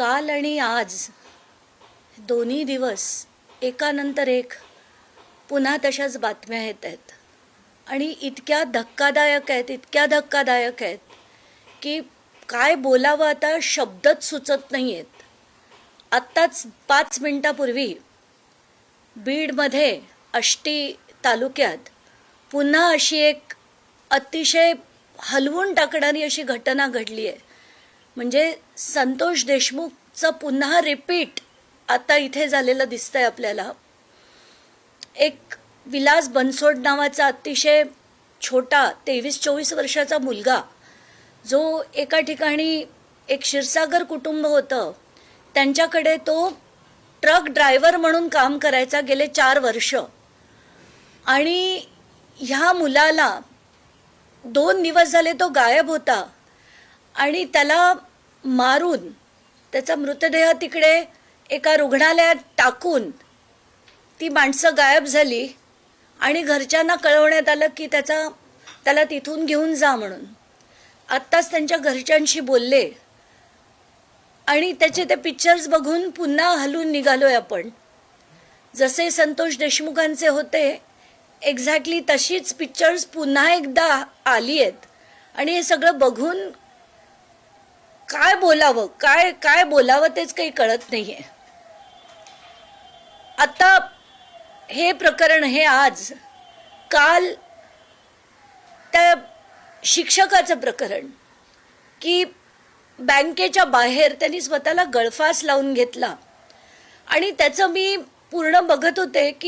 काल आणि आज दोन्ही दिवस एकानंतर एक पुन्हा तशाच बातम्या येत आहेत आणि इतक्या धक्कादायक आहेत की काय बोलावं आता शब्दच सुचत नाही आहेत. आत्ताच 5 मिनिटापूर्वी बीडमध्ये आष्टी तालुक्यात पुन्हा अशी एक अतिशय हलवून टाकणारी अशी घटना घडली आहे. म्हणजे संतोष देशमुखचं पुन्हा रिपीट आता इथे झालेलं दिसतंय आपल्याला. एक विलास बनसोड नावाचा अतिशय छोटा 23-24 वर्षाचा मुलगा जो एका ठिकाणी एक क्षीरसागर कुटुंब होतं त्यांच्याकडे तो ट्रक ड्रायव्हर म्हणून काम करायचा गेले 4 वर्ष. आणि ह्या मुलाला 2 दिवस झाले तो गायब होता आणि त्याला मारून त्याचा मृतदेह तिकडे एका रुग्णालयात टाकून ती माणसं गायब झाली आणि घरच्यांना कळवण्यात आलं की त्याला तिथून घेऊन जा म्हणून. आत्ताच त्यांच्या घरच्यांशी बोलले आणि त्याचे ते पिक्चर्स बघून पुन्हा हलून निघालोय आपण. जसे संतोष देशमुखांचे होते एक्झॅक्टली तशीच पिक्चर्स पुन्हा एकदा आली आहेत आणि हे सगळं बघून काय बोलावं तेच काही कळत नाहीये. आता हे प्रकरण हे आज काल त्या शिक्षकाचं प्रकरण की बँकेच्या बाहेर त्यांनी स्वतःला गळफास लावून घेतला आणि त्याचं मी पूर्ण बघत होते की